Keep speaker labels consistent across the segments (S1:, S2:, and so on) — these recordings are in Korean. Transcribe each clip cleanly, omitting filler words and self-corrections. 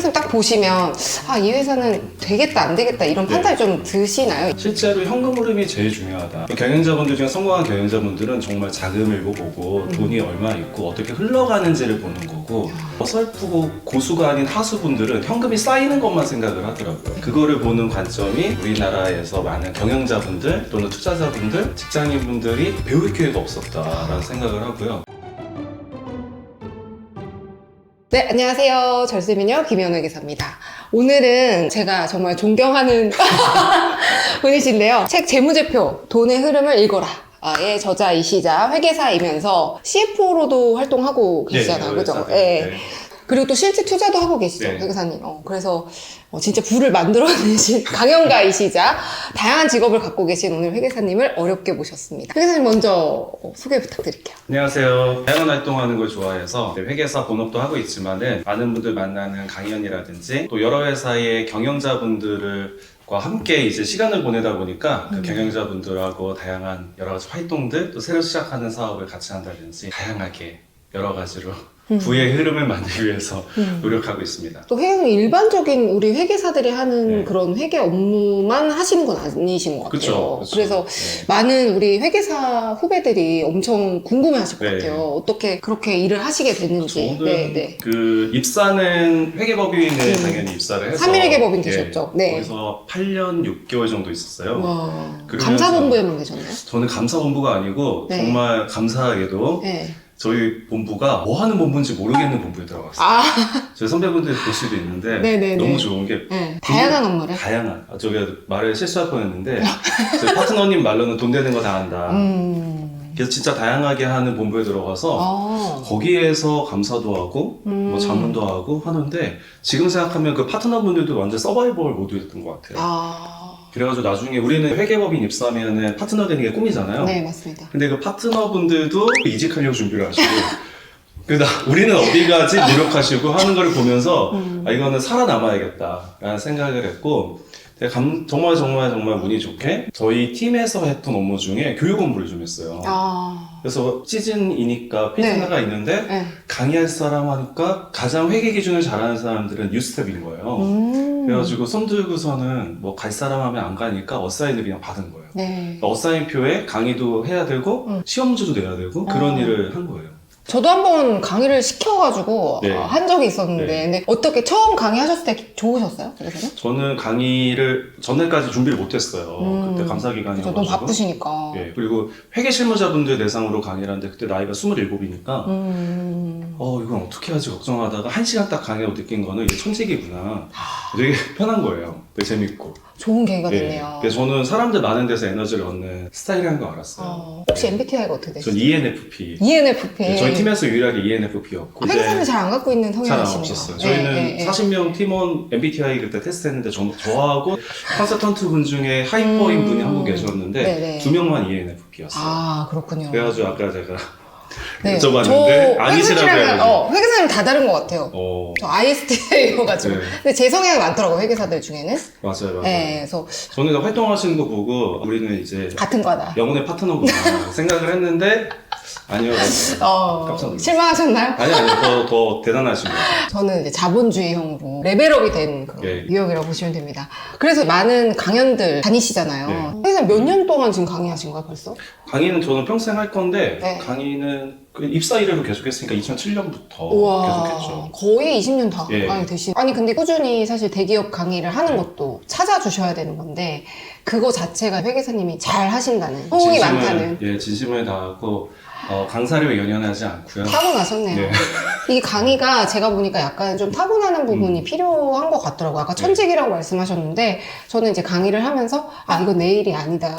S1: 회사님 딱 보시면 아, 이 회사는 되겠다 안 되겠다 이런 판단이 좀 드시나요?
S2: 실제로 현금 흐름이 제일 중요하다. 경영자분들 중에 성공한 경영자분들은 정말 자금을 보고 돈이 얼마 있고 어떻게 흘러가는지를 보는 거고, 어설프고 고수가 아닌 하수분들은 현금이 쌓이는 것만 생각을 하더라고요. 그거를 보는 관점이 우리나라에서 많은 경영자분들 또는 투자자분들, 직장인분들이 배울 기회가 없었다라는 생각을 하고요.
S1: 네, 안녕하세요. 절세미녀 김연우 기사입니다. 오늘은 제가 정말 존경하는 분이신데요. 책 재무제표, 돈의 흐름을 읽어라. 의 저자이시자 회계사이면서 CFO로도 활동하고 계시잖아요. 그죠? 네. 그리고 또 실제 투자도 하고 계시죠,
S2: 네.
S1: 회계사님. 그래서 진짜 부를 만들어내신 강연가이시자 다양한 직업을 갖고 계신 오늘 회계사님을 어렵게 모셨습니다. 회계사님 먼저 소개 부탁드릴게요.
S2: 안녕하세요. 다양한 활동하는 걸 좋아해서 회계사 본업도 하고 있지만은 많은 분들 만나는 강연이라든지 또 여러 회사의 경영자분들을 과 함께 이제 시간을 보내다 보니까 그 경영자분들하고 다양한 여러 가지 활동들, 또 새로 시작하는 사업을 같이 한다든지 다양하게 여러 가지로 부의 흐름을 만들기 위해서 노력하고 있습니다.
S1: 또 회계는 일반적인 우리 회계사들이 하는
S2: 네.
S1: 그런 회계 업무만 하시는 건 아니신 것 같아요.
S2: 그쵸.
S1: 그래서
S2: 네.
S1: 많은 우리 회계사 후배들이 엄청 궁금해 하실 것
S2: 네.
S1: 같아요. 어떻게 그렇게 일을 하시게 됐는지.
S2: 저는 그 입사는 회계법인에 당연히 입사를 해서
S1: 3일회계법인 되셨죠? 네.
S2: 거기서 8년 6개월 정도 있었어요.
S1: 와,
S2: 그러면서
S1: 감사본부에만 계셨나요?
S2: 저는 감사본부가 아니고
S1: 네.
S2: 정말 감사하게도
S1: 네.
S2: 저희 본부가 뭐 하는 본부인지 모르겠는 본부에 들어갔어요.
S1: 아,
S2: 저희 선배분들 볼 수도 있는데
S1: 네네네.
S2: 너무 좋은 게
S1: 네. 다양한 업무를?
S2: 다양한. 저기 말을 실수할 뻔했는데 저희 파트너님 말로는 돈 되는 거 다 한다. 그래서 진짜 다양하게 하는 본부에 들어가서
S1: 아.
S2: 거기에서 감사도 하고 뭐 자문도 하고 하는데, 지금 생각하면 그 파트너분들도 완전 서바이벌 모드였던 것 같아요.
S1: 아.
S2: 그래가지고 나중에 우리는 회계법인 입사하면은 파트너 되는 게 꿈이잖아요.
S1: 네, 맞습니다.
S2: 근데 그 파트너분들도 이직하려고 준비를 하시고 우리는 어디 가지 노력하시고 하는 걸 보면서 아, 이거는 살아남아야겠다라는 생각을 했고, 정말 운이 좋게 저희 팀에서 했던 업무 중에 교육 업무를 좀 했어요.
S1: 아.
S2: 그래서 시즌이니까 페이트너가 있는데
S1: 네.
S2: 강의할 사람 하니까 가장 회계 기준을 잘하는 사람들은 뉴스텝인 거예요. 그래가지고 손 들고서는 뭐 갈 사람 하면 안 가니까 어사인을 그냥 받은 거예요.
S1: 네.
S2: 어사인표에 강의도 해야 되고 시험지도 내야 되고 그런 일을 한 거예요.
S1: 저도 한번 강의를 시켜가지고
S2: 네.
S1: 한 적이 있었는데
S2: 네.
S1: 근데 어떻게 처음 강의하셨을 때 좋으셨어요? 그래서요?
S2: 저는 강의를 전날까지 준비를 못했어요. 그때 감사
S1: 그죠,
S2: 기간이어가지고.
S1: 너무 바쁘시니까.
S2: 예, 그리고 회계 실무자분들 대상으로 강의를 하는데 그때 나이가 27이니까 이건 어떻게 하지 걱정하다가 1시간 딱 강의하고 느낀 거는 이게 천직이구나. 되게 편한 거예요. 되게 재밌고.
S1: 좋은 계기가
S2: 예,
S1: 됐네요.
S2: 그래서 저는 사람들 많은 데서 에너지를 얻는 스타일이라는 거 알았어요.
S1: 혹시 MBTI가 어떻게 되시죠?
S2: 전 ENFP.
S1: ENFP.
S2: 네, 저희 팀에서 유일하게 ENFP였고.
S1: 회계사는 잘 안 갖고 있는
S2: 잘
S1: 성향이시네요.
S2: 없었어요. 저희는 40명 팀원 MBTI 그때 테스트했는데 저하고 컨설턴트 분 중에 하이퍼인 분이 한 분 계셨는데
S1: 네네.
S2: 2명만 ENFP였어요.
S1: 아, 그렇군요.
S2: 그래가지고 아까 제가
S1: 네.
S2: 여쭤봤는데 아니시라고 해가지고.
S1: 회계사님 다 다른 것 같아요. 저 ISTJ여가지고.
S2: 네.
S1: 근데 제 성향이 많더라고요, 회계사들 중에는.
S2: 맞아요.
S1: 네, 그래서
S2: 저는 활동하시는 거 보고 우리는 이제
S1: 같은 과다.
S2: 영혼의 파트너구나 생각을 했는데 아니어가지고 깜짝 놀랐어요.
S1: 실망하셨나요?
S2: 아니 더 대단하신 거예요.
S1: 저는 이제 자본주의형으로 레벨업이 된 그런
S2: 네.
S1: 유형이라고 보시면 됩니다. 그래서 많은 강연들 다니시잖아요.
S2: 네.
S1: 그래서 몇 년 동안 지금 강의하신 거예요, 벌써?
S2: 강의는 저는 평생 할 건데
S1: 네.
S2: 강의는 그 입사 이래로 계속했으니까 2007년부터
S1: 우와,
S2: 계속했죠.
S1: 거의 20년 다
S2: 예.
S1: 강의 되신. 아니 근데 꾸준히 사실 대기업 강의를 하는 것도 찾아주셔야 되는 건데 그거 자체가 회계사님이 잘 하신다는, 호응이 많다는.
S2: 예, 진심을 다하고 강사를 연연하지 않고요.
S1: 타고나셨네요.
S2: 네.
S1: 이 강의가 제가 보니까 약간 좀 타고나는 부분이 필요한 것 같더라고요. 아까 천직이라고 말씀하셨는데 저는 이제 강의를 하면서 아 이건 내 일이 아니다.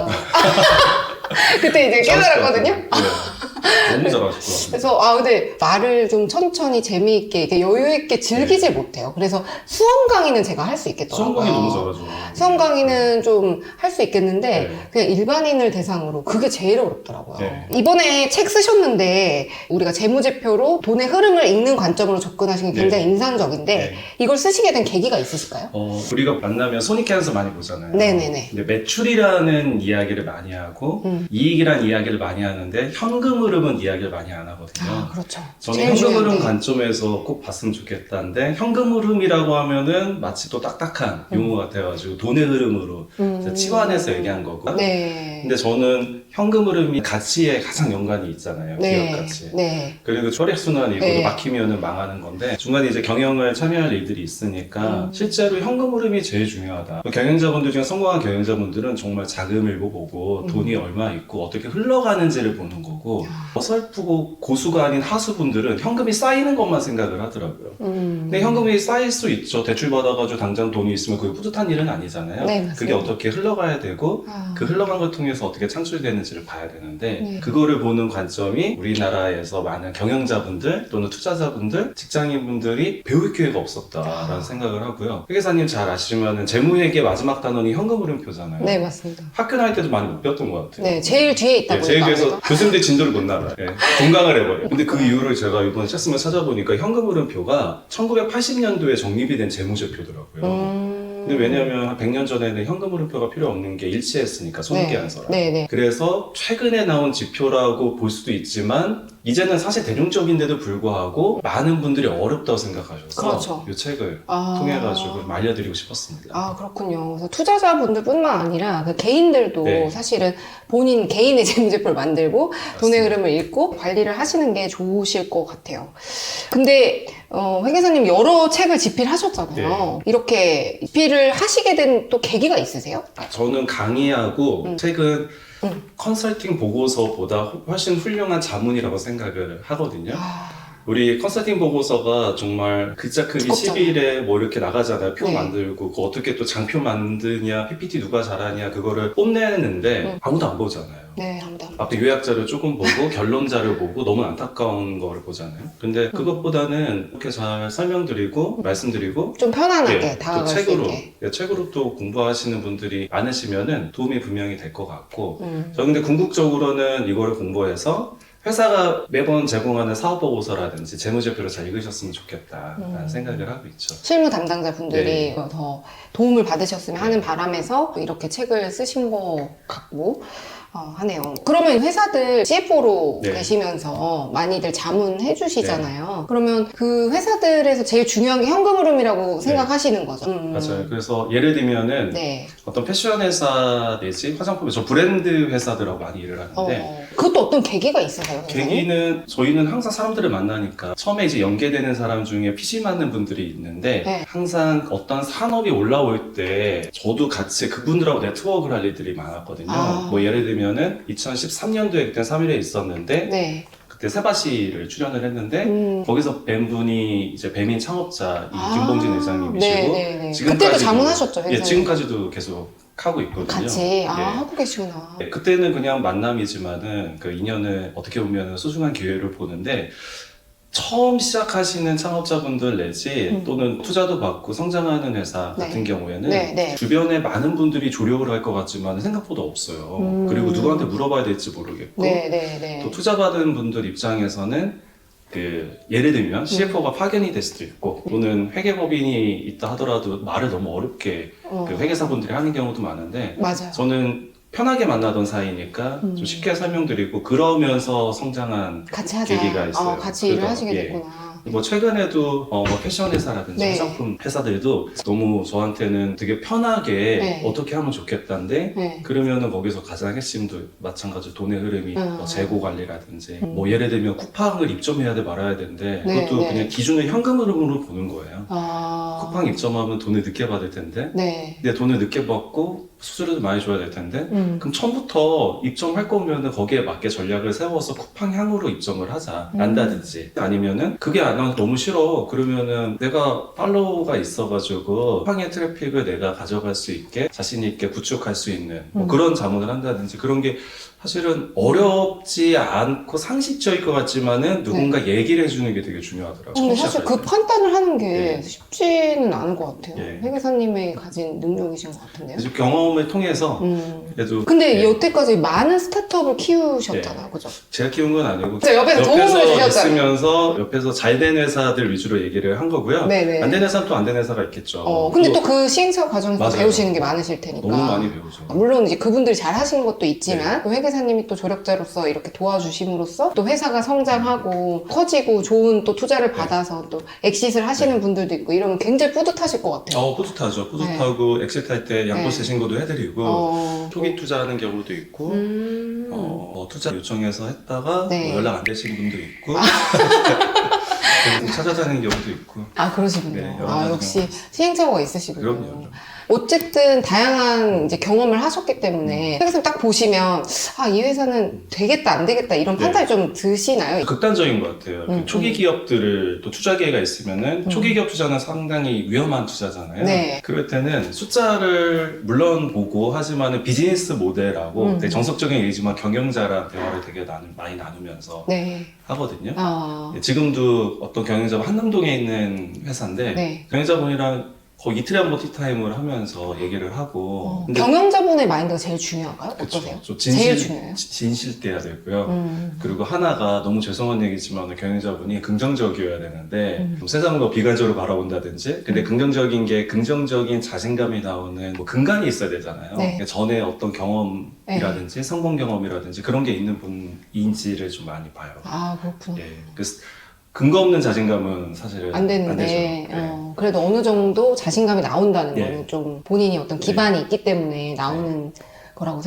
S1: 그때 이제 깨달았거든요.
S2: 네. 너무 잘하시더라고요.
S1: 그래서 근데 말을 좀 천천히 재미있게 이렇게 여유있게 즐기질 못해요. 그래서 수험 강의는 제가 할 수 있겠더라고요.
S2: 수험 강의 너무 잘하죠.
S1: 수험 강의는 좀 할 수 있겠는데
S2: 네.
S1: 그냥 일반인을 대상으로 그게 제일 어렵더라고요.
S2: 네.
S1: 이번에 책 쓰셨는데 우리가 재무제표로 돈의 흐름을 읽는 관점으로 접근하신 게 굉장히
S2: 네.
S1: 인상적인데
S2: 네.
S1: 이걸 쓰시게 된 계기가 있으실까요?
S2: 우리가 만나면 손익계산서 많이 보잖아요.
S1: 네네네.
S2: 근데 매출이라는 이야기를 많이 하고 이익이라는 이야기를 많이 하는데 현금 흐름 흐름은 이야기를 많이 안 하거든요.
S1: 아, 그렇죠.
S2: 저는
S1: 제일
S2: 현금 흐름
S1: 중요한데.
S2: 관점에서 꼭 봤으면 좋겠다는데 현금 흐름이라고 하면은 마치 또 딱딱한 용어 같아가지고 돈의 흐름으로 치환해서 얘기한 거고.
S1: 네.
S2: 근데 저는 현금 흐름이 가치에 가장 연관이 있잖아요.
S1: 네.
S2: 기업 가치.
S1: 네.
S2: 그리고 혈액순환이고
S1: 네.
S2: 막히면은 망하는 건데 중간에 이제 경영을 참여할 일들이 있으니까 실제로 현금 흐름이 제일 중요하다. 경영자분들 중에 성공한 경영자분들은 정말 자금일보 보고 돈이 얼마 있고 어떻게 흘러가는지를 보는 거고 어설프고 고수가 아닌 하수분들은 현금이 쌓이는 것만 생각을 하더라고요. 근데 현금이 쌓일 수 있죠. 대출 받아가지고 당장 돈이 있으면 그게 뿌듯한 일은 아니잖아요.
S1: 네, 맞습니다.
S2: 그게 어떻게 흘러가야 되고
S1: 아.
S2: 그 흘러간 걸 통해서 어떻게 창출되는지를 봐야 되는데
S1: 네.
S2: 그거를 보는 관점이 우리나라에서 많은 경영자분들 또는 투자자분들, 직장인분들이 배울 기회가 없었다라는 생각을 하고요. 회계사님 잘 아시지만 재무회계 마지막 단원이 현금 흐름표잖아요.
S1: 네, 맞습니다.
S2: 학교 다닐 때도 많이 못 배웠던 것 같아요.
S1: 네, 제일 뒤에 있다
S2: 네,
S1: 보니까.
S2: 제일 뒤에서
S1: 아무래도.
S2: 교수님들 진도를 못 나가요. 네, 공강을 해버려요. 근데 그 이유를 제가 이번에 쳤으면 찾아보니까 현금 흐름표가 1980년도에 정립이 된 재무제표더라고요. 근데 왜냐면 한 100년 전에는 현금 흐름표가 필요 없는 게 일치했으니까 손익계산서랑.
S1: 네, 네.
S2: 그래서 최근에 나온 지표라고 볼 수도 있지만 이제는 사실 대중적인데도 불구하고 많은 분들이 어렵다고 생각하셔서
S1: 그렇죠.
S2: 이 책을
S1: 아.
S2: 통해가지고 좀 알려드리고 싶었습니다.
S1: 아, 그렇군요. 그래서 투자자분들뿐만 아니라 그 개인들도
S2: 네.
S1: 사실은 본인 개인의 재무제표를 만들고 돈의
S2: 맞습니다.
S1: 흐름을 읽고 관리를 하시는 게 좋으실 것 같아요. 근데 회계사님 여러 책을 집필하셨잖아요. 이렇게 집필을 하시게 된 또 계기가 있으세요?
S2: 저는 강의하고 책은 컨설팅 보고서보다 훨씬 훌륭한 자문이라고 생각을 하거든요. 우리 컨설팅 보고서가 정말 글자 크기
S1: 두껍잖아요.
S2: 11에 뭐 이렇게 나가잖아요. 표
S1: 네.
S2: 만들고 그거 어떻게 또 장표 만드냐, PPT 누가 잘하냐 그거를 뽐내는데 아무도 안 보잖아요.
S1: 네, 합니다.
S2: 앞에 요약자를 조금 보고 결론자를 보고 너무 안타까운 거를 보잖아요. 근데 그것보다는 이렇게 잘 설명드리고 말씀드리고
S1: 좀 편안하게
S2: 예, 또
S1: 다가갈 수
S2: 책으로
S1: 있게.
S2: 책으로 또 공부하시는 분들이 많으시면은 도움이 분명히 될 것 같고
S1: 음.
S2: 저 근데 궁극적으로는 이거를 공부해서 회사가 매번 제공하는 사업 보고서라든지 재무제표를 잘 읽으셨으면 좋겠다라는 생각을 하고 있죠.
S1: 실무 담당자 분들이
S2: 네.
S1: 더 도움을 받으셨으면 하는 바람에서 이렇게 책을 쓰신 것 같고 하네요. 그러면 회사들 CFO로
S2: 네.
S1: 계시면서 많이들 자문해 주시잖아요. 그러면 그 회사들에서 제일 중요한 게 현금 흐름이라고 생각하시는 거죠.
S2: 맞아요. 그래서 예를 들면은
S1: 네.
S2: 어떤 패션 회사 내지 화장품 저 브랜드 회사들하고 많이 일을 하는데
S1: 그것도 어떤 계기가 있으세요? 회사님?
S2: 계기는 저희는 항상 사람들을 만나니까 처음에 이제 연계되는 사람 중에 PC 맞는 분들이 있는데
S1: 네.
S2: 항상 어떤 산업이 올라올 때 저도 같이 그분들하고 네트워크를 할 일들이 많았거든요. 뭐 예를 들면은 2013년도에 그때 3일에 있었는데
S1: 네.
S2: 그때 세바시를 출연을 했는데 거기서 뵌 분이 이제 배민 창업자 김봉진 회장님이시고
S1: 네. 그때도 자문하셨죠, 회사에?
S2: 예, 지금까지도 계속 하고 있거든요.
S1: 같이
S2: 예.
S1: 하고 계시구나.
S2: 네, 그때는 그냥 만남이지만은 그 인연을 어떻게 보면 소중한 기회를 보는데 처음 시작하시는 창업자분들 내지 또는 투자도 받고 성장하는 회사
S1: 네.
S2: 같은 경우에는
S1: 네.
S2: 주변에 많은 분들이 조력을 할 것 같지만 생각보다 없어요. 그리고 누구한테 물어봐야 될지 모르겠고
S1: 네.
S2: 또 투자받은 분들 입장에서는 그 예를 들면 CFO가 파견이 될 수도 있고 또는 회계법인이 있다 하더라도 말을 너무 어렵게 그 회계사분들이 하는 경우도 많은데
S1: 맞아요.
S2: 저는 편하게 만나던 사이니까 좀 쉽게 설명드리고 그러면서 성장한
S1: 같이 하자.
S2: 계기가 있어요.
S1: 같이 일을
S2: 그래서,
S1: 하시게
S2: 예.
S1: 됐구나.
S2: 뭐 최근에도 뭐 패션 회사라든지
S1: 네.
S2: 화장품 회사들도 너무 저한테는 되게 편하게
S1: 네.
S2: 어떻게 하면 좋겠다는데
S1: 네.
S2: 그러면은 거기서 가장 핵심도 마찬가지로 돈의 흐름이 뭐 재고 관리라든지 뭐 예를 들면 쿠팡을 입점해야 돼 말아야 되는데
S1: 네,
S2: 그것도
S1: 네.
S2: 그냥 기준을 현금 흐름으로 보는 거예요.
S1: 아.
S2: 쿠팡 입점하면 돈을 늦게 받을 텐데
S1: 네.
S2: 근데 돈을 늦게 받고 수수료도 많이 줘야 될 텐데
S1: 음.
S2: 그럼 처음부터 입점할 거면 거기에 맞게 전략을 세워서 쿠팡 향으로 입점을 하자 한다든지 아니면은 그게 안 하면 너무 싫어 그러면은 내가 팔로워가 있어가지고 쿠팡의 트래픽을 내가 가져갈 수 있게 자신 있게 구축할 수 있는 뭐 그런 자문을 한다든지 그런 게 사실은 어렵지 않고 상식적일 것 같지만은 누군가 얘기를 해주는 게 되게 중요하더라고요.
S1: 근데 사실 그 판단을 하는 게
S2: 네.
S1: 쉽지는 않은 것 같아요.
S2: 예.
S1: 회계사님의 가진 능력이신 것 같은데요.
S2: 그래서 경험을 통해서 그래도
S1: 근데
S2: 예.
S1: 여태까지 많은 스타트업을 키우셨잖아요. 그죠?
S2: 제가 키운 건 아니고
S1: 저 옆에서 도움을 주셨잖아요.
S2: 있으면서 옆에서 잘 된 회사들 위주로 얘기를 한 거고요.
S1: 네네.
S2: 안 된 회사는 또 안 된 회사가 있겠죠.
S1: 근데 또 그 시행착오 과정에서
S2: 맞아요.
S1: 배우시는 게 많으실 테니까.
S2: 너무 많이 배우죠.
S1: 물론 이제 그분들이 잘 하시는 것도 있지만 그 회계사님이 또 조력자로서 이렇게 도와주심으로써 또 회사가 성장하고 커지고 좋은 또 투자를 받아서 또 엑싯을 하시는 분들도 있고 이러면 굉장히 뿌듯하실 것 같아요.
S2: 뿌듯하죠. 뿌듯하고 엑sit 할 때 양도세 신고도 해드리고 초기 투자하는 경우도 있고 투자 요청해서 했다가
S1: 네.
S2: 뭐 연락 안 되신 분도 있고 계속 찾아다니는 경우도 있고.
S1: 아, 그러시군요.
S2: 네, 여러 가지
S1: 역시
S2: 경우가
S1: 시행착오가 있으시군요.
S2: 그럼요.
S1: 어쨌든 다양한 이제 경험을 하셨기 때문에 회사님 딱 보시면 이 회사는 되겠다 안 되겠다 이런 판단이 좀 드시나요?
S2: 극단적인 것 같아요. 초기 기업들을 또 투자 기회가 있으면은 초기 기업 투자는 상당히 위험한 투자잖아요.
S1: 네.
S2: 그럴 때는 숫자를 물론 보고 하지만은 비즈니스 모델하고 되게 정석적인 얘기지만 경영자랑 대화를 되게 많이 나누면서
S1: 네.
S2: 하거든요.
S1: 아,
S2: 지금도 어떤 경영자분 한남동에 있는 회사인데
S1: 네.
S2: 경영자분이랑 거의 이틀에 한 번 티타임을 하면서 얘기를 하고 근데
S1: 경영자분의 마인드가 제일 중요한가요?
S2: 그쵸.
S1: 어떠세요?
S2: 좀
S1: 제일 중요해요?
S2: 진실돼야 되고요. 그리고 하나가 너무 죄송한 얘기지만 경영자분이 긍정적이어야 되는데 좀 세상을 뭐 비관적으로 바라본다든지 근데 긍정적인 게 긍정적인 자신감이 나오는 뭐 근간이 있어야 되잖아요.
S1: 네.
S2: 그러니까 전에 어떤 경험이라든지 성공 경험이라든지 그런 게 있는 분인지를 좀 많이 봐요.
S1: 아, 그렇구나.
S2: 예. 그래서 근거 없는 자신감은 사실은
S1: 안 되는데,
S2: 되죠. 네.
S1: 그래도 어느 정도 자신감이 나온다는
S2: 네.
S1: 거는 좀 본인이 어떤 기반이 있기 때문에 나오는 거라고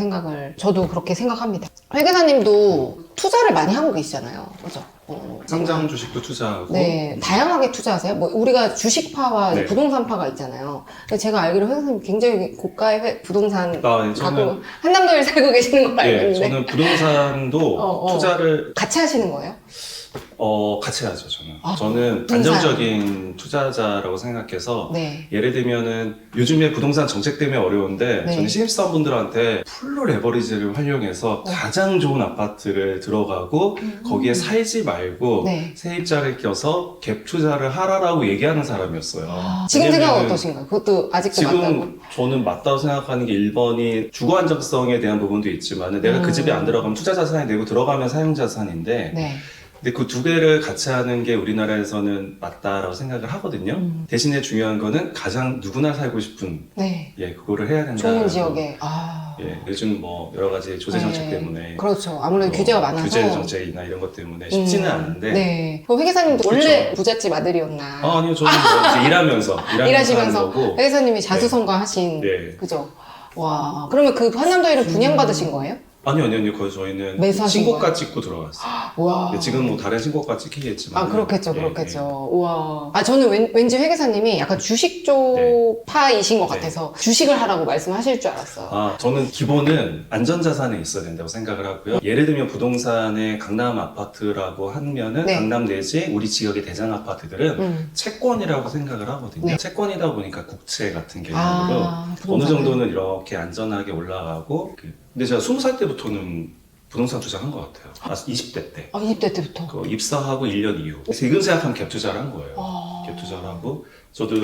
S1: 저도 그렇게 생각합니다. 회계사님도 투자를 많이 하고 계시잖아요. 그죠?
S2: 상장 주식도 투자하고
S1: 네, 다양하게 투자하세요. 뭐 우리가 주식파와
S2: 네.
S1: 부동산파가 있잖아요. 근데 제가 알기로 회계사님 굉장히 고가의 부동산
S2: 네,
S1: 갖고
S2: 저는
S1: 한남동에 살고 계시는 걸로 알고
S2: 예,
S1: 있는데
S2: 저는 부동산도 투자를
S1: 같이 하시는 거예요?
S2: 같이 하죠, 저는.
S1: 아,
S2: 저는
S1: 부동산.
S2: 안정적인 투자자라고 생각해서
S1: 네.
S2: 예를 들면은 요즘에 부동산 정책 때문에 어려운데
S1: 네.
S2: 저는 신입사원분들한테 풀로 레버리지를 활용해서 가장 좋은 아파트를 들어가고 거기에 살지 말고
S1: 네.
S2: 세입자를 껴서 갭 투자를 하라라고 얘기하는 사람이었어요.
S1: 지금 생각은
S2: 왜냐면은
S1: 어떠신가요? 그것도 아직도 맞다고?
S2: 지금 저는 맞다고 생각하는 게 1번이 주거 안정성에 대한 부분도 있지만 내가 그 집에 안 들어가면 투자 자산이 되고 들어가면 사용 자산인데
S1: 네.
S2: 근데 그 두 개를 같이 하는 게 우리나라에서는 맞다라고 생각을 하거든요. 대신에 중요한 거는 가장 누구나 살고 싶은
S1: 네.
S2: 그거를 해야 된다.
S1: 좋은 지역에.
S2: 요즘 뭐 여러 가지 조세 정책
S1: 네.
S2: 때문에
S1: 그렇죠. 아무래도 규제가 많아서.
S2: 규제 정책이나 이런 것 때문에 쉽지는 않은데.
S1: 네. 그럼 회계사님도
S2: 그렇죠.
S1: 원래 부잣집 아들이었나?
S2: 아니요, 저는 뭐 이제 일하면서
S1: 일하시면서
S2: 하는 거고.
S1: 회계사님이 자수성가하신.
S2: 네.
S1: 그죠? 와. 그러면 그 한남동에를 분양받으신 거예요?
S2: 아니요. 거기 저희는
S1: 매수하신
S2: 신고가 찍고 들어갔어요.
S1: 와.
S2: 지금 뭐 다른 신고가 찍히겠지만.
S1: 그렇겠죠. 우와. 저는 왠지 회계사님이 약간 주식 쪽 파이신 것 같아서 주식을 하라고 말씀하실 줄 알았어요.
S2: 저는 기본은 안전자산에 있어야 된다고 생각을 하고요. 예를 들면 부동산의 강남 아파트라고 하면은
S1: 네.
S2: 강남 내지 우리 지역의 대장 아파트들은 채권이라고 생각을 하거든요.
S1: 네.
S2: 채권이다 보니까 국채 같은 개념으로 어느
S1: 부동산은.
S2: 정도는 이렇게 안전하게 올라가고 근데 제가 20살 때부터는 부동산 투자한 것 같아요. 20대 때.
S1: 20대 때부터.
S2: 입사하고 1년 이후. 지금 생각하면 갭 투자를 한 거예요. 갭 투자를 하고 저도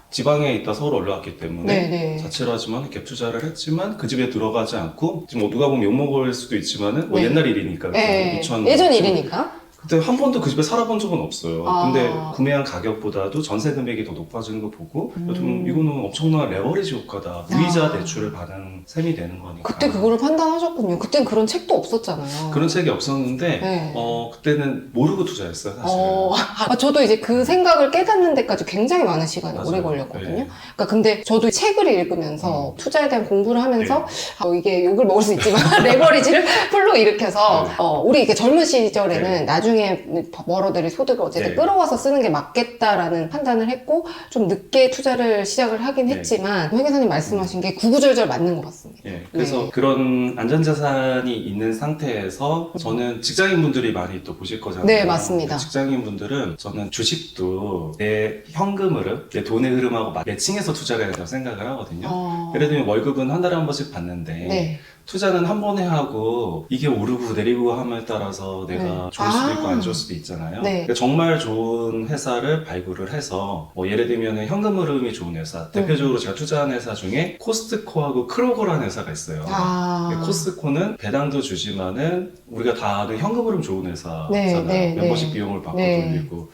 S2: 지방에 있다 서울 올라왔기 때문에
S1: 네.
S2: 자취를 하지만 갭 투자를 했지만 그 집에 들어가지 않고 지금 뭐 누가 보면 욕먹을 수도 있지만은 뭐
S1: 네.
S2: 옛날 일이니까
S1: 네.
S2: 2000
S1: 예전 일이니까.
S2: 그때 한 번도 그 집에 살아본 적은 없어요.
S1: 아.
S2: 근데 구매한 가격보다도 전세 금액이 더 높아지는 거 보고 좀 이거는 엄청난 레버리지 효과다. 무이자 대출을 받은 셈이 되는 거니까.
S1: 그때 그거를 판단하셨군요. 그땐 그런 책도 없었잖아요.
S2: 그런 책이 없었는데
S1: 네.
S2: 그때는 모르고 투자했어요, 사실은.
S1: 저도 이제 그 생각을 깨닫는 데까지 굉장히 많은 시간이
S2: 맞아요.
S1: 오래 걸렸거든요.
S2: 네.
S1: 그러니까 근데 저도 책을 읽으면서 투자에 대한 공부를 하면서 이게 욕을 먹을 수 있지만 레버리지를 풀로 일으켜서 우리 이게 젊은 시절에는 나중에 버러들이 소득을 어쨌든 끌어와서 쓰는 게 맞겠다라는 판단을 했고 좀 늦게 투자를 시작을 하긴 했지만 회계사님 말씀하신 게 구구절절 맞는 것 같습니다.
S2: 그래서 그런 안전자산이 있는 상태에서 저는 직장인분들이 많이 또 보실 거잖아요.
S1: 네, 맞습니다.
S2: 직장인분들은 저는 주식도 내 현금 흐름, 내 돈의 흐름하고 매칭해서 투자를 해야 된다고 생각을 하거든요. 예를 들면 월급은 한 달에 한 번씩 받는데 투자는 한 번에 하고 이게 오르고 내리고 함에 따라서 내가 좋을 수도 있고 안 좋을 수도 있잖아요. 그러니까 정말 좋은 회사를 발굴을 해서 뭐 예를 들면 현금 흐름이 좋은 회사 대표적으로 제가 투자한 회사 중에 코스트코하고 크로거라는 회사가 있어요. 코스트코는 배당도 주지만은 우리가 다 아는 현금 흐름 좋은 회사잖아요. 멤버십 비용을 받고 돌리고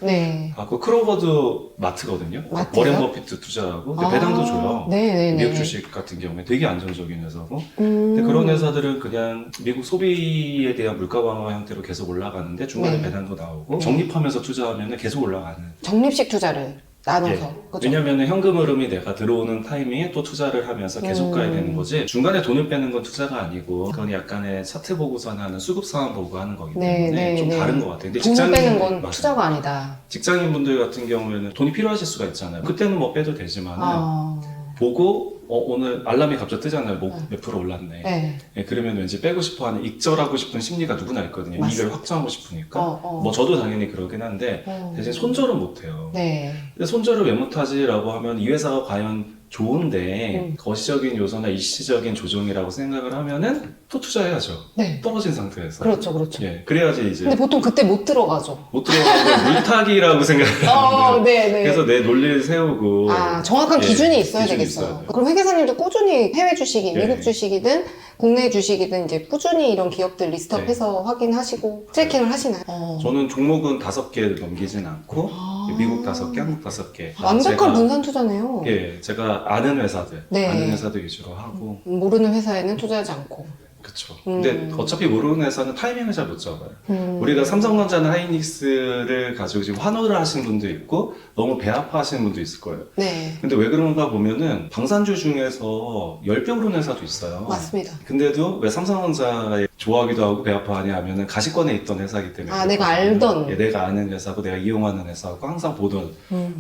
S2: 그 크로거도 마트거든요. 워렌 버핏도 투자하고 배당도 줘요. 미국 주식 같은 경우에 되게 안정적인 회사고 근데 그런 그런 회사들은 그냥 미국 소비에 대한 물가 완화 형태로 계속 올라가는데 중간에
S1: 네.
S2: 배당도 나오고 적립하면서 투자하면 계속 올라가는.
S1: 적립식 투자를 나눠서.
S2: 예.
S1: 그죠?
S2: 왜냐면 현금 흐름이 내가 들어오는 타이밍에 또 투자를 하면서 계속 가야 되는 거지 중간에 돈을 빼는 건 투자가 아니고 그건 약간의 차트 보고서나 하는 수급 상황 보고 하는 거기 때문에
S1: 네,
S2: 좀
S1: 네.
S2: 다른 것 같아요. 근데
S1: 돈을 빼는 건
S2: 맞아요.
S1: 투자가 아니다.
S2: 직장인분들 같은 경우에는 돈이 필요하실 수가 있잖아요. 그때는 뭐 빼도 되지만은
S1: 아,
S2: 보고 오늘 알람이 갑자기 뜨잖아요. 몇 프로 올랐네.
S1: 네.
S2: 예, 그러면 왠지 빼고 싶어하는 익절하고 싶은 심리가 누구나 있거든요.
S1: 맞습니다.
S2: 이익을 확정하고 싶으니까.
S1: 어.
S2: 뭐 저도 당연히 그러긴 한데 대신 손절은 못해요.
S1: 네.
S2: 근데 손절을 왜 못하지라고 하면 이 회사가 과연 좋은데 거시적인 요소나 일시적인 조정이라고 생각을 하면은 또 투자해야죠.
S1: 네.
S2: 떨어진 상태에서.
S1: 그렇죠, 그렇죠.
S2: 예, 그래야지 이제
S1: 근데 보통 그때 못 들어가죠.
S2: 못 들어가고 물타기라고 생각하는데
S1: 네.
S2: 그래서 내 논리를 세우고
S1: 아, 정확한
S2: 예,
S1: 기준이 있어야
S2: 기준이
S1: 되겠어요.
S2: 있어야 돼요.
S1: 그럼 회계사님도 꾸준히 해외 주식이,
S2: 예.
S1: 미국 주식이든 국내 주식이든 이제 꾸준히 이런 기업들 리스트업해서 확인하시고 트래킹을 하시나요?
S2: 저는 종목은 5개 넘기진 않고 미국 5개, 한국 5개.
S1: 완벽한 분산 투자네요.
S2: 예, 제가 아는 회사들,
S1: 네.
S2: 아는 회사들 위주로 하고
S1: 모르는 회사에는 투자하지 않고.
S2: 그쵸. 근데 어차피 모르는 회사는 타이밍을 잘 못 잡아요.
S1: 음.
S2: 우리가 삼성전자나 하이닉스를 가지고 지금 환호를 하시는 분도 있고 너무 배 아파하시는 분도 있을 거예요.
S1: 네.
S2: 근데 왜 그런가 보면은 방산주 중에서 10배 오르는 회사도 있어요.
S1: 맞습니다.
S2: 근데도 왜 삼성전자에 좋아하기도 하고 배 아파하냐 하면은 가시권에 있던 회사이기 때문에.
S1: 아, 내가 알던.
S2: 예, 내가 아는 회사고 내가 이용하는 회사고 항상 보던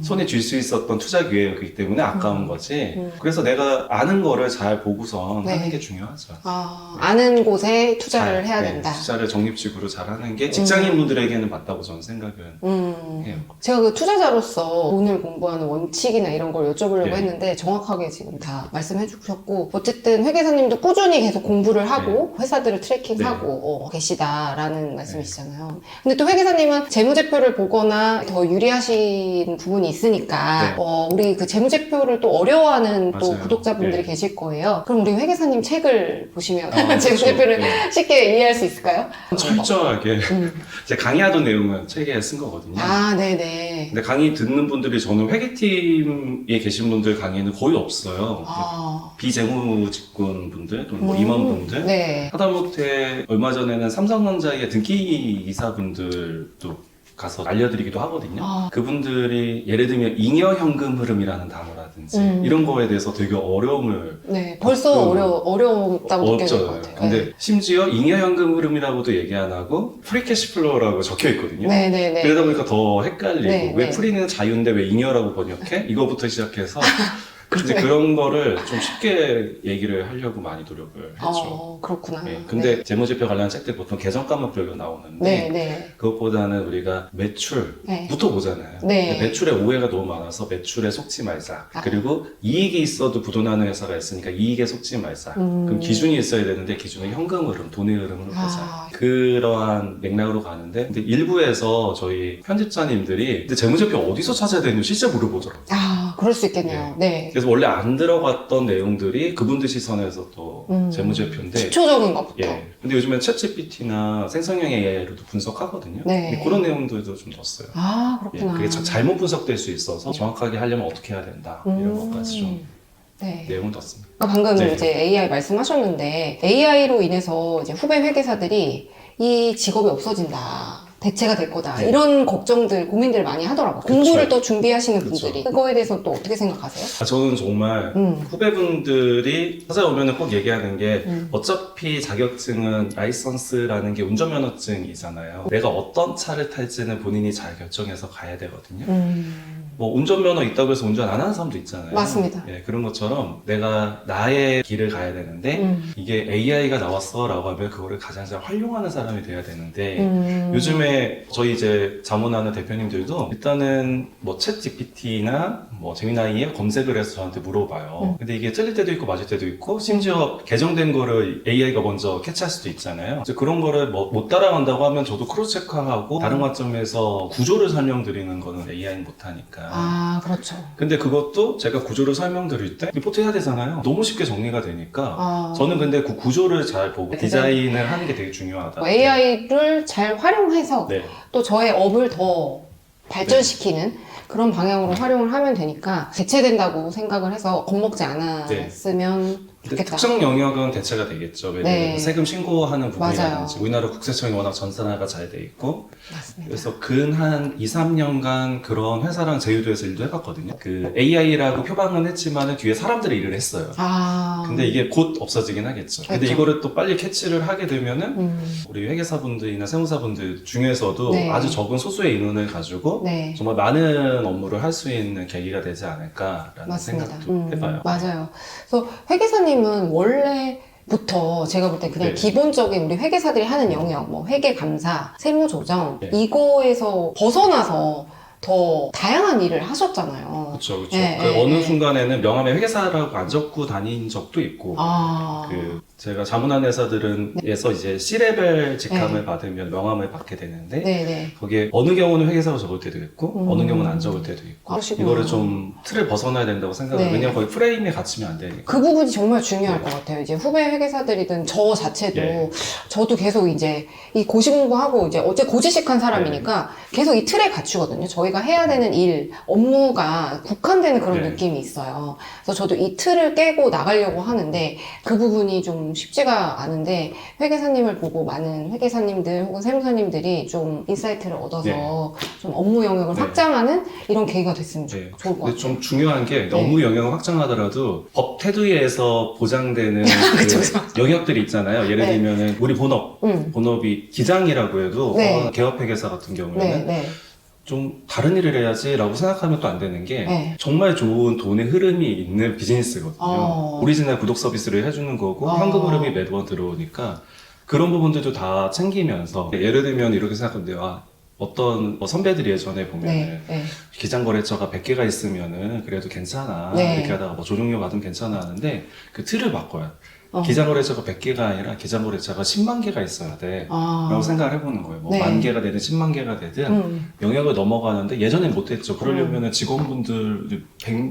S2: 손에 쥘 수 있었던 투자 기회였기 때문에 아까운 거지. 그래서 내가 아는 거를 잘 보고선
S1: 네.
S2: 하는 게 중요하죠.
S1: 아는 곳에 투자를
S2: 잘,
S1: 해야
S2: 네,
S1: 된다.
S2: 투자를 적립식으로 잘 하는 게 직장인분들에게는 맞다고 저는 생각은 해요.
S1: 제가 그 투자자로서 돈을 공부하는 원칙이나 이런 걸 여쭤보려고
S2: 네.
S1: 했는데 정확하게 지금 다 말씀해 주셨고 어쨌든 회계사님도 꾸준히 계속 공부를 하고 회사들을 트래킹하고 계시다라는 말씀이시잖아요. 근데 또 회계사님은 재무제표를 보거나 더 유리하신 부분이 있으니까 우리 그 재무제표를 또 어려워하는 또
S2: 맞아요.
S1: 구독자분들이
S2: 네.
S1: 계실 거예요. 그럼 우리 회계사님 책을 보시면
S2: 아,
S1: 재무제표를
S2: 그렇죠.
S1: 쉽게 이해할 수 있을까요?
S2: 철저하게 제가 강의하던 내용은 책에 쓴 거거든요.
S1: 아, 네네.
S2: 근데 강의 듣는 분들이 저는 회계팀에 계신 분들 강의는 거의 없어요. 비재무 직군 분들 또는 뭐 임원분들
S1: 네.
S2: 하다못해 얼마 전에는 삼성전자의 등기 이사분들도 가서 알려드리기도 하거든요. 그분들이 예를 들면 잉여 현금 흐름이라는 단어라든지 이런 거에 대해서 되게 어려움을
S1: 네, 벌써 어렵다고 느껴질 것 같아요.
S2: 근데 심지어 잉여 현금 흐름이라고도 얘기 안 하고 프리캐시플로우라고 적혀 있거든요.
S1: 네네네.
S2: 그러다 보니까 더 헷갈리고
S1: 네,
S2: 왜
S1: 네.
S2: 프리는 자유인데 왜 잉여라고 번역해? 이거부터 시작해서 이제 그런 거를 좀 쉽게 얘기를 하려고 많이 노력을 했죠.
S1: 그렇구나.
S2: 예, 근데 재무제표 관련 책들 보통 계정 과목별로 나오는데
S1: 네.
S2: 그것보다는 우리가 매출부터 보잖아요.
S1: 네.
S2: 근데 매출에 오해가 너무 많아서 매출에 속지 말자. 그리고 이익이 있어도 부도나는 회사가 있으니까 이익에 속지 말자. 그럼 기준이 있어야 되는데 기준은 현금 흐름, 돈의 흐름으로 보자. 그러한 맥락으로 가는데 근데 일부에서 저희 편집자님들이 근데 재무제표 어디서 찾아야 되는지 실제 물어보더라고요.
S1: 그럴 수 있겠네요. 네.
S2: 그래서 원래 안 들어갔던 내용들이 그분들 시선에서 또 재무제표인데
S1: 기초적인 것부터.
S2: 예. 근데 요즘엔 챗GPT나 생성형 AI로도 분석하거든요.
S1: 네.
S2: 근데 그런 내용들도 좀 넣었어요.
S1: 그렇구나.
S2: 예, 그게 잘못 분석될 수 있어서 정확하게 하려면 어떻게 해야 된다 이런 것까지 좀 내용을 넣었습니다.
S1: 방금
S2: 네.
S1: 이제 AI 말씀하셨는데 AI로 인해서 이제 후배 회계사들이 이 직업이 없어진다. 대체가 될 거다. 이런 걱정들, 고민들 많이 하더라고요.
S2: 그쵸.
S1: 공부를 또 준비하시는
S2: 그쵸.
S1: 분들이. 그거에 대해서 또 어떻게 생각하세요?
S2: 저는 정말 후배분들이 찾아오면 꼭 얘기하는 게 어차피 자격증은 라이선스라는 게 운전면허증이잖아요. 내가 어떤 차를 탈지는 본인이 잘 결정해서 가야 되거든요. 뭐 운전면허 있다고 해서 운전 안 하는 사람도 있잖아요.
S1: 맞습니다.
S2: 예, 그런 것처럼 내가 나의 길을 가야 되는데 이게 AI가 나왔어 라고 하면 그거를 가장 잘 활용하는 사람이 돼야 되는데 요즘에 저희 이제 자문하는 대표님들도 일단은 뭐 챗GPT나 뭐 제미나이에 검색을 해서 저한테 물어봐요. 근데 이게 틀릴 때도 있고 맞을 때도 있고 심지어 개정된 거를 AI가 먼저 캐치할 수도 있잖아요. 그래서 그런 거를 뭐 못 따라간다고 하면 저도 크로스 체크하고 다른 관점에서 구조를 설명드리는 거는 AI는 못하니까.
S1: 그렇죠.
S2: 근데 그것도 제가 구조를 설명드릴 때 리포트 해야 되잖아요. 너무 쉽게 정리가 되니까 저는 근데 그 구조를 잘 보고 디자인을 하는 게 되게 중요하다.
S1: AI를 잘 활용해서
S2: 네.
S1: 또 저의 업을 더 발전시키는 그런 방향으로 활용을 하면 되니까 대체된다고 생각을 해서 겁먹지 않았으면
S2: 근데
S1: 좋겠다.
S2: 특정 영역은 대체가 되겠죠. 예를
S1: 네.
S2: 들면 세금 신고하는 부분이라든지
S1: 맞아요.
S2: 우리나라 국세청이 워낙 전산화가 잘 돼 있고
S1: 맞습니다.
S2: 그래서 근 한 2, 3년간 그런 회사랑 제휴도에서 일도 해봤거든요. 그 AI라고 표방은 했지만 뒤에 사람들이 일을 했어요.
S1: 아.
S2: 근데 이게 곧 없어지긴 하겠죠. 근데
S1: 그렇죠.
S2: 이거를 또 빨리 캐치를 하게 되면은 우리 회계사분들이나 세무사분들 중에서도
S1: 네.
S2: 아주 적은 소수의 인원을 가지고
S1: 네.
S2: 정말 많은 업무를 할 수 있는 계기가 되지 않을까라는
S1: 맞습니다.
S2: 생각도 해봐요.
S1: 맞아요. 그래서 회계사님은 원래부터 제가 볼 때 그냥
S2: 네.
S1: 기본적인 우리 회계사들이 하는 영역, 뭐 회계 감사, 세무 조정
S2: 네.
S1: 이거에서 벗어나서 더 다양한 일을 하셨잖아요.
S2: 그렇죠, 그렇죠.
S1: 네,
S2: 그
S1: 네,
S2: 어느
S1: 네.
S2: 순간에는 명함에 회계사라고 안 적고 다닌 적도 있고,
S1: 아.
S2: 그 제가 자문한 회사들은에서 이제 C레벨 직함을
S1: 네.
S2: 받으면 명함을 받게 되는데
S1: 네네.
S2: 거기에 어느 경우는 회계사로 적을 때도 있고 어느 경우는 안 적을 때도 있고
S1: 그러시구나.
S2: 이거를 좀 틀을 벗어나야 된다고 생각해요.
S1: 네.
S2: 왜냐면 거기 프레임에 갇히면 안 되니까.
S1: 그 부분이 정말 중요할
S2: 네.
S1: 것 같아요. 이제 후배 회계사들이든 저 자체도
S2: 네.
S1: 저도 계속 이제 이 고시 공부하고 이제 어째 고지식한 사람이니까 계속 이 틀에 갖추거든요. 저희가 해야 되는 일, 업무가 국한되는 그런
S2: 네.
S1: 느낌이 있어요. 그래서 저도 이 틀을 깨고 나가려고 하는데 그 부분이 좀 쉽지가 않은데 회계사님을 보고 많은 회계사님들 혹은 세무사님들이 좀 인사이트를 얻어서
S2: 네.
S1: 좀 업무 영역을
S2: 네.
S1: 확장하는 이런 계기가 됐으면
S2: 네.
S1: 좋을 것
S2: 근데
S1: 같아요.
S2: 좀 중요한 게
S1: 네.
S2: 업무 영역을 확장하더라도 법 테두리에서 보장되는 그 영역들이 있잖아요. 예를
S1: 네.
S2: 들면은 우리 본업이 기장이라고 해도
S1: 네.
S2: 개업회계사 같은 경우에는
S1: 네, 네.
S2: 좀 다른 일을 해야지라고 생각하면 또 안 되는 게
S1: 네.
S2: 정말 좋은 돈의 흐름이 있는 비즈니스거든요. 오리지널 구독 서비스를 해주는 거고 현금 흐름이 매번 들어오니까 그런 부분들도 다 챙기면서 예를 들면 이렇게 생각하는데요. 어떤 선배들이 예전에 보면
S1: 네, 네.
S2: 기장거래처가 100개가 있으면은 그래도 괜찮아
S1: 네.
S2: 이렇게 하다가 뭐 조정료 받으면 괜찮아 하는데 그 틀을 바꿔요.
S1: 어.
S2: 기장거래처가 100개가 아니라 기장거래처가 10만 개가 있어야 돼 라고 생각을 해보는 거예요. 뭐
S1: 네.
S2: 10,000개가 되든 10만 개가 되든 영역을 넘어가는데 예전엔 못했죠. 그러려면 직원분들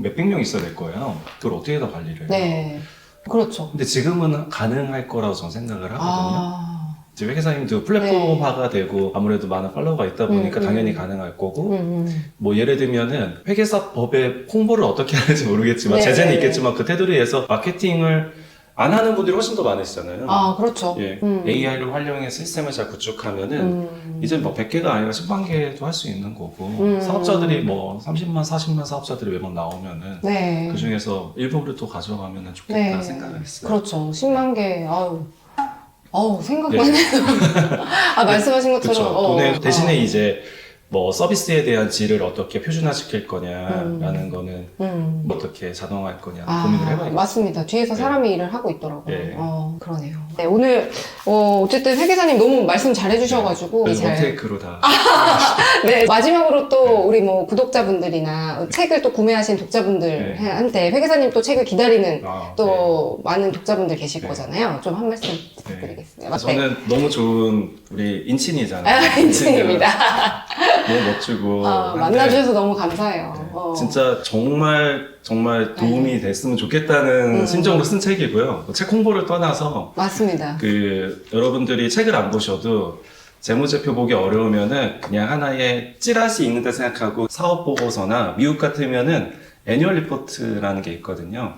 S2: 몇백 명 있어야 될 거예요. 그걸 어떻게 다 관리를 해요.
S1: 네. 그렇죠.
S2: 근데 지금은 가능할 거라고 저는 생각을 하거든요.
S1: 아.
S2: 이제 회계사님도 플랫폼화가 되고 아무래도 많은 팔로워가 있다 보니까 당연히 가능할 거고 뭐 예를 들면은 회계사 법의 홍보를 어떻게 하는지 모르겠지만
S1: 네.
S2: 제재는 있겠지만 그 테두리에서 마케팅을 안 하는 분들이 훨씬 더 많으시잖아요.
S1: 아, 그렇죠.
S2: 예, AI를 활용해서 시스템을 잘 구축하면은 이제 뭐 100개가 아니라 10만 개도 할 수 있는 거고 사업자들이 뭐 30만, 40만 사업자들이 매번 나오면은
S1: 네.
S2: 그 중에서 일부를 또 가져가면은 좋겠다
S1: 네.
S2: 생각을 했어요.
S1: 그렇죠. 10만 개. 아우, 생각만 해도. 아, 말씀하신 것처럼.
S2: 그렇죠. 돈의 대신에 이제 뭐 서비스에 대한 질을 어떻게 표준화시킬 거냐라는 거는 뭐 어떻게 자동화할 거냐 고민을 해봐야겠죠.
S1: 맞습니다. 뒤에서
S2: 네.
S1: 사람이 일을 하고 있더라고요.
S2: 네.
S1: 그러네요. 네, 오늘 어쨌든 회계사님 너무 말씀 잘해주셔가지고
S2: 그래서
S1: 잘.
S2: 원테이크로 다.
S1: 네, 마지막으로 또
S2: 네.
S1: 우리 뭐 구독자분들이나 책을 또 구매하신 독자분들한테 회계사님 또 책을 기다리는 또 많은 독자분들 계실
S2: 네.
S1: 거잖아요. 좀 한 말씀 부탁드리겠습니다.
S2: 네. 저는 너무 좋은 우리 인친이잖아요.
S1: 인친입니다.
S2: 너무 멋지고 한데
S1: 만나주셔서 너무 감사해요.
S2: 진짜 정말 도움이 됐으면 좋겠다는 심정으로 쓴 책이고요. 책 홍보를 떠나서
S1: 맞습니다.
S2: 그 여러분들이 책을 안 보셔도 재무제표 보기 어려우면은 그냥 하나의 찌라시 읽는다 생각하고 사업보고서나 미국 같으면은 애뉴얼 리포트라는 게 있거든요.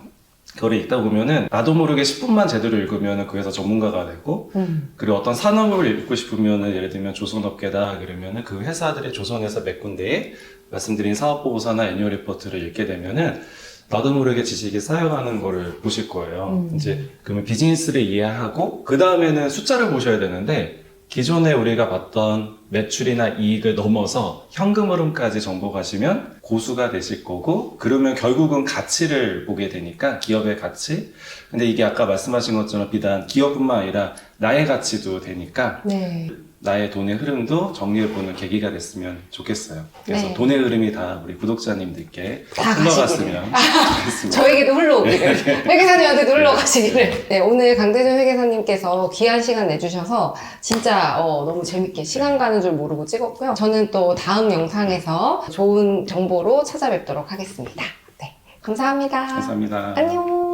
S2: 그거를 읽다 보면은 나도 모르게 10분만 제대로 읽으면은 거기서 전문가가 되고 그리고 어떤 산업을 읽고 싶으면은 예를 들면 조선업계다 그러면은 그 회사들이 조선에서 몇 군데에 말씀드린 사업보고서나 애뉴얼 리포트를 읽게 되면은 나도 모르게 지식이 쌓여가는 거를 보실 거예요. 이제 그러면 비즈니스를 이해하고 그 다음에는 숫자를 보셔야 되는데 기존에 우리가 봤던 매출이나 이익을 넘어서 현금 흐름까지 정복하시면 고수가 되실 거고 그러면 결국은 가치를 보게 되니까 기업의 가치. 근데 이게 아까 말씀하신 것처럼 비단 기업뿐만 아니라 나의 가치도 되니까
S1: 네.
S2: 나의 돈의 흐름도 정리해보는 계기가 됐으면 좋겠어요. 그래서
S1: 네.
S2: 돈의 흐름이 다 우리 구독자님들께
S1: 다
S2: 흘러갔으면 좋겠습니다.
S1: 저에게도 흘러오기를. 회계사님한테도 흘러가시기를. 네, 오늘 강대준 회계사님께서 귀한 시간 내주셔서 진짜 너무 재밌게 시간 가는 줄 모르고 찍었고요. 저는 또 다음 영상에서 좋은 정보로 찾아뵙도록 하겠습니다. 네, 감사합니다.
S2: 감사합니다.
S1: 안녕.